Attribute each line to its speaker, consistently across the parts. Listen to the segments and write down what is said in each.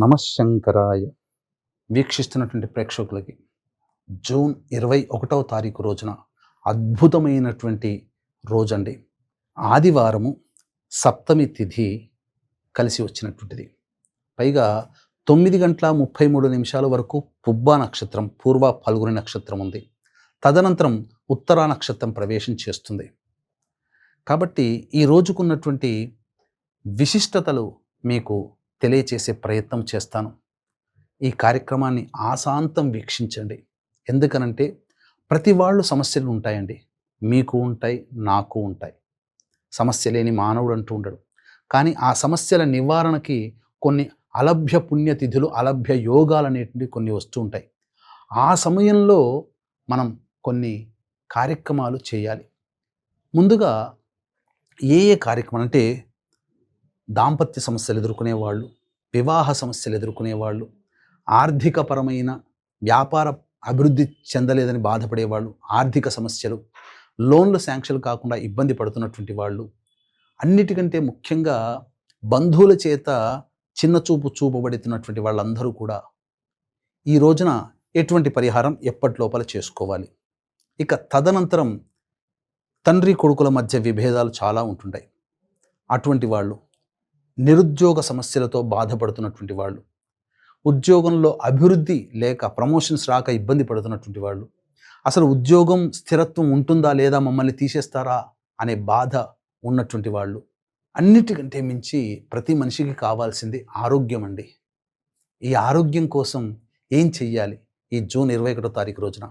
Speaker 1: నమశంకరాయ. వీక్షిస్తున్నటువంటి ప్రేక్షకులకి జూన్ 21వ తారీఖు రోజున అద్భుతమైనటువంటి రోజండి. ఆదివారము, సప్తమి తిథి కలిసి వచ్చినటువంటిది. పైగా 9:33 వరకు పుబ్బా నక్షత్రం, పూర్వ ఫల్గుని నక్షత్రం ఉంది. తదనంతరం ఉత్తరా నక్షత్రం ప్రవేశం చేస్తుంది. కాబట్టి ఈ రోజుకున్నటువంటి విశిష్టతలు మీకు తెలియచేసే ప్రయత్నం చేస్తాను. ఈ కార్యక్రమాన్ని ఆశాంతం వీక్షించండి. ఎందుకనంటే ప్రతి వాళ్ళు సమస్యలు ఉంటాయండి. మీకు ఉంటాయి, నాకు ఉంటాయి. సమస్య లేని మానవుడు అంటూ ఉండడు. కానీ ఆ సమస్యల నివారణకి కొన్ని అలభ్య పుణ్యతిథులు, అలభ్య యోగాలు అనేటివి కొన్ని వస్తూ ఉంటాయి. ఆ సమయంలో మనం కొన్ని కార్యక్రమాలు చేయాలి. ముందుగా ఏ కార్యక్రమం అంటే దాంపత్య సమస్యలు ఎదుర్కొనేవాళ్ళు, వివాహ సమస్యలు ఎదుర్కొనేవాళ్ళు, ఆర్థికపరమైన వ్యాపార అభివృద్ధి చెందలేదని బాధపడేవాళ్ళు, ఆర్థిక సమస్యలు, లోన్లు శాంక్షన్ కాకుండా ఇబ్బంది పడుతున్నటువంటి వాళ్ళు, అన్నిటికంటే ముఖ్యంగా బంధువుల చేత చిన్నచూపు చూపబడుతున్నటువంటి వాళ్ళందరూ కూడా ఈ రోజున ఎటువంటి పరిహారం ఎప్పటిలోపల చేసుకోవాలి. ఇక తదనంతరం తండ్రి కొడుకుల మధ్య విభేదాలు చాలా ఉంటుంటాయి. అటువంటి వాళ్ళు, నిరుద్యోగ సమస్యలతో బాధపడుతున్నటువంటి వాళ్ళు, ఉద్యోగంలో అభివృద్ధి లేక ప్రమోషన్స్ రాక ఇబ్బంది పడుతున్నటువంటి వాళ్ళు, అసలు ఉద్యోగం స్థిరత్వం ఉంటుందా లేదా, మమ్మల్ని తీసేస్తారా అనే బాధ ఉన్నటువంటి వాళ్ళు, అన్నిటికంటే మించి ప్రతి మనిషికి కావాల్సింది ఆరోగ్యం అండి. ఈ ఆరోగ్యం కోసం ఏం చెయ్యాలి ఈ జూన్ 21వ తారీఖు రోజున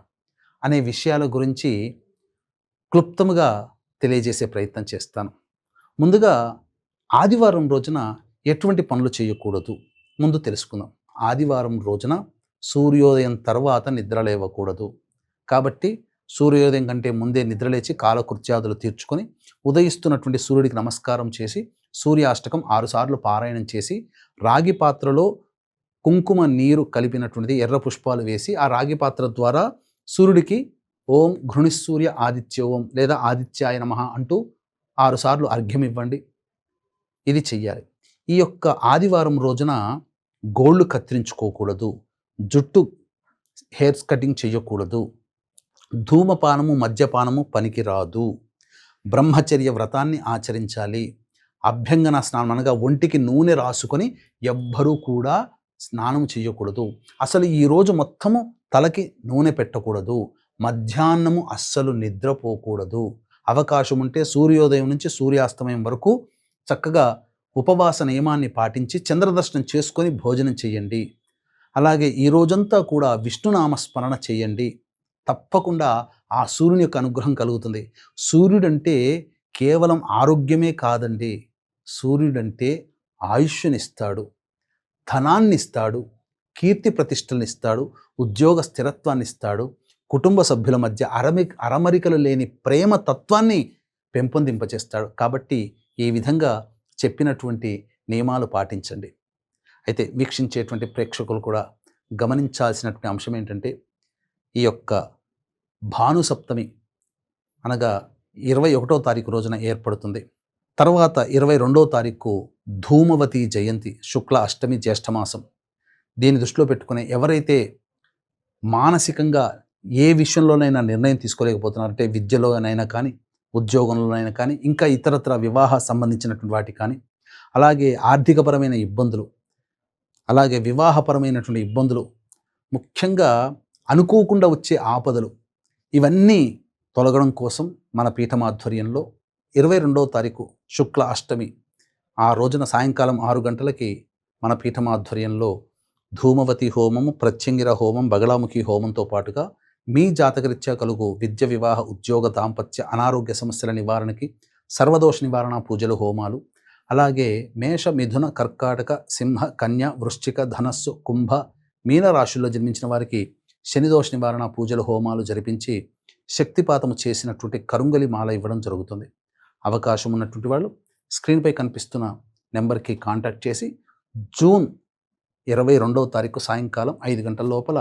Speaker 1: అనే విషయాల గురించి క్లుప్తంగా తెలియజేసే ప్రయత్నం చేస్తాను. ముందుగా ఆదివారం రోజున ఎటువంటి పనులు చేయకూడదు ముందు తెలుసుకుందాం. ఆదివారం రోజున సూర్యోదయం తర్వాత నిద్ర లేవకూడదు. కాబట్టి సూర్యోదయం కంటే ముందే నిద్రలేచి కాలకృత్యాదులు తీర్చుకొని ఉదయిస్తున్నటువంటి సూర్యుడికి నమస్కారం చేసి సూర్యాష్టకం 6 సార్లు పారాయణం చేసి రాగి పాత్రలో కుంకుమ నీరు కలిపినటువంటిది ఎర్ర పుష్పాలు వేసి ఆ రాగి పాత్ర ద్వారా సూర్యుడికి ఓం ఘృణిసూర్య ఆదిత్య ఓం లేదా ఆదిత్యాయ నమః అంటూ 6 సార్లు అర్ఘ్యం ఇవ్వండి. ఇది చెయ్యాలి. ఈ యొక్క ఆదివారం రోజున గోళ్ళు కత్తిరించుకోకూడదు, జుట్టు హెయిర్స్ కటింగ్ చేయకూడదు, ధూమపానము మద్యపానము పనికిరాదు, బ్రహ్మచర్య వ్రతాన్ని ఆచరించాలి. అభ్యంగన స్నానం అనగా ఒంటికి నూనె రాసుకొని ఎవ్వరూ కూడా స్నానం చేయకూడదు. అసలు ఈరోజు మొత్తము తలకి నూనె పెట్టకూడదు. మధ్యాహ్నము అస్సలు నిద్రపోకూడదు. అవకాశం ఉంటే సూర్యోదయం నుంచి సూర్యాస్తమయం వరకు చక్కగా ఉపవాస నియమాన్ని పాటించి చంద్రదర్శనం చేసుకొని భోజనం చేయండి. అలాగే ఈ రోజంతా కూడా విష్ణునామస్మరణ చేయండి. తప్పకుండా ఆ సూర్యుని యొక్క అనుగ్రహం కలుగుతుంది. సూర్యుడంటే కేవలం ఆరోగ్యమే కాదండి. సూర్యుడంటే ఆయుష్నిస్తాడు, ధనాన్ని ఇస్తాడు, కీర్తి ప్రతిష్టలను ఇస్తాడు, ఉద్యోగ స్థిరత్వాన్ని ఇస్తాడు, కుటుంబ సభ్యుల మధ్య అరమరికలు లేని ప్రేమ తత్వాన్ని పెంపొందింపచేస్తాడు. కాబట్టి ఈ విధంగా చెప్పినటువంటి నియమాలు పాటించండి. అయితే వీక్షించేటువంటి ప్రేక్షకులు కూడా గమనించాల్సినటువంటి అంశం ఏంటంటే ఈ యొక్క భానుసప్తమి అనగా 21వ తారీఖు రోజున ఏర్పడుతుంది. తర్వాత 22వ తారీఖు ధూమవతి జయంతి, శుక్ల అష్టమి, జ్యేష్ఠమాసం. దీన్ని దృష్టిలో పెట్టుకుని ఎవరైతే మానసికంగా ఏ విషయంలోనైనా నిర్ణయం తీసుకోలేకపోతున్నారంటే విద్యలోనైనా కానీ, ఉద్యోగంలోనైనా కానీ, ఇంకా ఇతరత్ర వివాహ సంబంధించినటువంటి వాటికి కానీ, అలాగే ఆర్థికపరమైన ఇబ్బందులు, అలాగే వివాహపరమైనటువంటి ఇబ్బందులు, ముఖ్యంగా అనుకోకుండా వచ్చే ఆపదలు, ఇవన్నీ తొలగడం కోసం మన పీఠమాధ్వర్యంలో 22వ తారీఖు శుక్ల అష్టమి ఆ రోజున సాయంకాలం 6 గంటలకి మన పీఠమాధ్వర్యంలో ధూమవతి హోమము, ప్రత్యంగిర హోమం, బగళాముఖి హోమంతో పాటుగా మీ జాతకరీత్యా కలుగు విద్య, వివాహ, ఉద్యోగ, దాంపత్య, అనారోగ్య సమస్యల నివారణకి సర్వదోష నివారణ పూజలు, హోమాలు, అలాగే మేష, మిథున, కర్కాటక, సింహ, కన్య, వృశ్చిక, ధనస్సు, కుంభ, మీన రాశుల్లో జన్మించిన వారికి శనిదోష నివారణ పూజలు, హోమాలు జరిపించి శక్తిపాతము చేసినటువంటి కరుంగలి మాల ఇవ్వడం జరుగుతుంది. అవకాశం ఉన్నటువంటి వాళ్ళు స్క్రీన్పై కనిపిస్తున్న నెంబర్కి కాంటాక్ట్ చేసి జూన్ 22వ తారీఖు సాయంకాలం 5 గంటల లోపల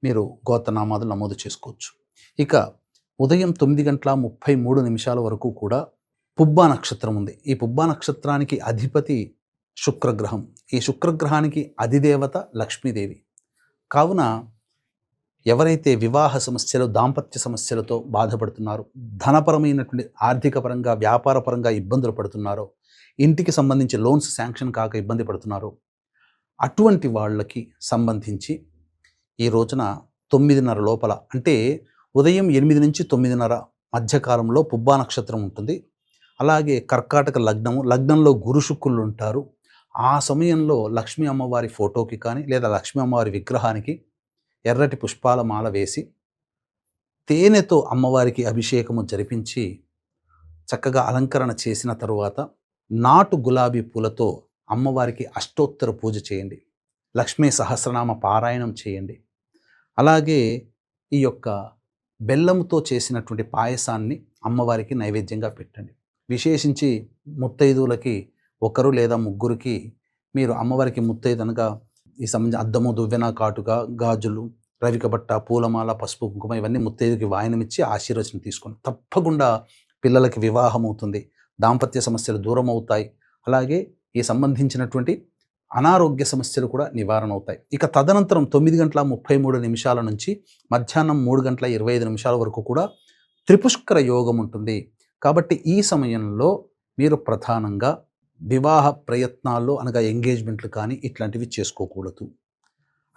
Speaker 1: మీరు గోత్రనామాదులు నమోదు చేసుకోవచ్చు. ఇక ఉదయం 9:33 వరకు కూడా పుబ్బా నక్షత్రం ఉంది. ఈ పుబ్బా నక్షత్రానికి అధిపతి శుక్రగ్రహం. ఈ శుక్రగ్రహానికి అధిదేవత లక్ష్మీదేవి. కావున ఎవరైతే వివాహ సమస్యలు, దాంపత్య సమస్యలతో బాధపడుతున్నారో, ధనపరమైనటువంటి ఆర్థిక పరంగా, వ్యాపార పరంగా ఇబ్బందులు పడుతున్నారో, ఇంటికి సంబంధించి లోన్స్ శాంక్షన్ కాక ఇబ్బంది పడుతున్నారో, అటువంటి వాళ్ళకి సంబంధించి ఈ రోజున 9:30 లోపల, అంటే ఉదయం 8 నుంచి 9:30 మధ్యకాలంలో పుబ్బా నక్షత్రం ఉంటుంది. అలాగే కర్కాటక లగ్నము, లగ్నంలో గురు శుక్రులు ఉంటారు. ఆ సమయంలో లక్ష్మీ అమ్మవారి ఫోటోకి కానీ లేదా లక్ష్మీ అమ్మవారి విగ్రహానికి ఎర్రటి పుష్పాల మాల వేసి తేనెతో అమ్మవారికి అభిషేకము జరిపించి చక్కగా అలంకరణ చేసిన తరువాత నాటు గులాబీ పూలతో అమ్మవారికి అష్టోత్తర పూజ చేయండి. లక్ష్మీ సహస్రనామ పారాయణం చేయండి. అలాగే ఈ యొక్క బెల్లంతో చేసినటువంటి పాయసాన్ని అమ్మవారికి నైవేద్యంగా పెట్టండి. విశేషించి ముత్తైదువులకి ఒకరు లేదా ముగ్గురికి మీరు అమ్మవారికి ముత్తైదనగా ఈ సంబంధించి అద్దము, దువ్వెన, కాటుక, గాజులు, రవిక బట్ట, పూలమాల, పసుపు, కుంకుమ ఇవన్నీ ముత్తైదుకి వాయనమిచ్చి ఆశీర్వచనం తీసుకోండి. తప్పకుండా పిల్లలకి వివాహం అవుతుంది, దాంపత్య సమస్యలు దూరం అవుతాయి. అలాగే ఈ సంబంధించినటువంటి అనారోగ్య సమస్యలు కూడా నివారణ అవుతాయి. ఇక తదనంతరం 9:33 నుంచి మధ్యాహ్నం 3:25 వరకు కూడా త్రిపుష్కర యోగం ఉంటుంది. కాబట్టి ఈ సమయంలో మీరు ప్రధానంగా వివాహ ప్రయత్నాల్లో అనగా ఎంగేజ్మెంట్లు కానీ ఇట్లాంటివి చేసుకోకూడదు.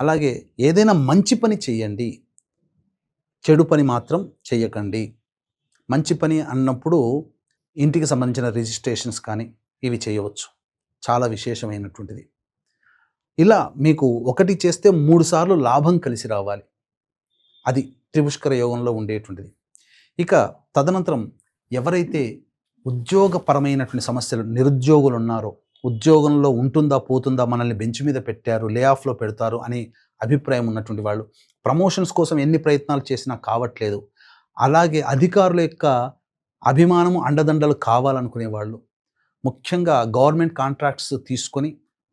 Speaker 1: అలాగే ఏదైనా మంచి పని చేయండి, చెడు పని మాత్రం చేయకండి. మంచి పని అన్నప్పుడు ఇంటికి సంబంధించిన రిజిస్ట్రేషన్స్ కానీ ఇవి చేయవచ్చు. చాలా విశేషమైనటువంటిది. ఇలా మీకు ఒకటి చేస్తే 3 సార్లు లాభం కలిసి రావాలి. అది త్రిపుష్కర యోగంలో ఉండేటువంటిది. ఇక తదనంతరం ఎవరైతే ఉద్యోగపరమైనటువంటి సమస్యలు, నిరుద్యోగులు ఉన్నారో, ఉద్యోగంలో ఉంటుందా పోతుందా, మనల్ని బెంచ్ మీద పెట్టారు, లే ఆఫ్లో పెడతారు అని అభిప్రాయం ఉన్నటువంటి వాళ్ళు, ప్రమోషన్స్ కోసం ఎన్ని ప్రయత్నాలు చేసినా కావట్లేదు, అలాగే అధికారుల యొక్క అభిమానము, అండదండలు కావాలనుకునే వాళ్ళు, ముఖ్యంగా గవర్నమెంట్ కాంట్రాక్ట్స్ తీసుకొని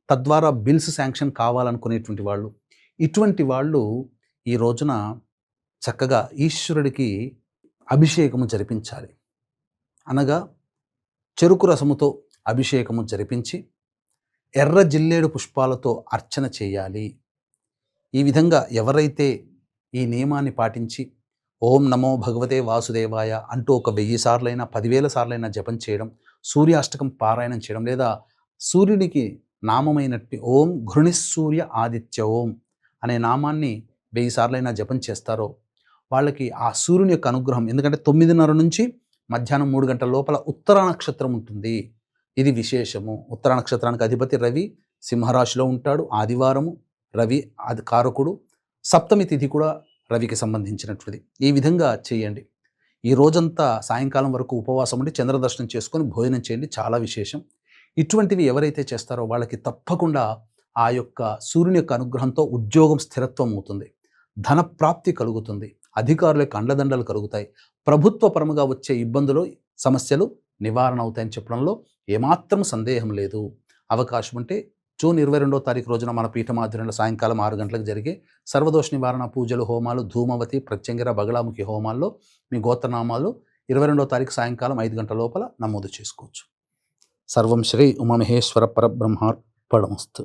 Speaker 1: తద్వారా బిల్స్ శాంక్షన్ కావాలనుకునేటువంటి వాళ్ళు, ఇటువంటి వాళ్ళు ఈ రోజున చక్కగా ఈశ్వరుడికి అభిషేకము జరిపించాలి. అనగా చెరుకు రసముతో అభిషేకము జరిపించి ఎర్ర జిల్లేడు పుష్పాలతో అర్చన చేయాలి. ఈ విధంగా ఎవరైతే ఈ నియమాన్ని పాటించి ఓం నమో భగవతే వాసుదేవాయ అంటూ ఒక 1000 సార్లైనా 10,000 సార్లైనా జపం చేయడం, సూర్యాష్టకం పారాయణం చేయడం, లేదా సూర్యునికి నామమైనట్టు ఓం ఘృణిసూర్య ఆదిత్య ఓం అనే నామాన్ని 1000 సార్లైనా జపం చేస్తారో వాళ్ళకి ఆ సూర్యుని యొక్క అనుగ్రహం, ఎందుకంటే 9:30 నుంచి మధ్యాహ్నం 3 గంటల లోపల ఉత్తరా నక్షత్రం ఉంటుంది. ఇది విశేషము. ఉత్తరా నక్షత్రానికి అధిపతి రవి సింహరాశిలో ఉంటాడు. ఆదివారము రవి అది కారకుడు. సప్తమి తిథి కూడా రవికి సంబంధించినటువంటిది. ఈ విధంగా చేయండి. ఈ రోజంతా సాయంకాలం వరకు ఉపవాసం ఉండి చంద్రదర్శనం చేసుకొని భోజనం చేయండి. చాలా విశేషం. ఇటువంటివి ఎవరైతే చేస్తారో వాళ్ళకి తప్పకుండా ఆ యొక్క సూర్యుని యొక్క అనుగ్రహంతో ఉద్యోగం స్థిరత్వం అవుతుంది, ధనప్రాప్తి కలుగుతుంది, అధికారుల యొక్క అండదండలు కలుగుతాయి, ప్రభుత్వ పరముగా వచ్చే ఇబ్బందులు, సమస్యలు నివారణ అవుతాయని చెప్పడంలో ఏమాత్రం సందేహం లేదు. అవకాశం ఉంటే జూన్ 22వ తారీఖు రోజున మన పీఠం ఆధ్వర్యంలో సాయంకాలం 6 గంటలకు జరిగే సర్వదోష నివారణ పూజలు, హోమాలు, ధూమవతి, ప్రత్యంగిర, బగళాముఖి హోమాల్లో మీ గోత్రనామాలు 22వ తారీఖు సాయంకాలం 5 గంటల లోపల నమోదు చేసుకోవచ్చు. సర్వం శ్రీ ఉమామహేశ్వర పరబ్రహ్మార్పణమస్తు.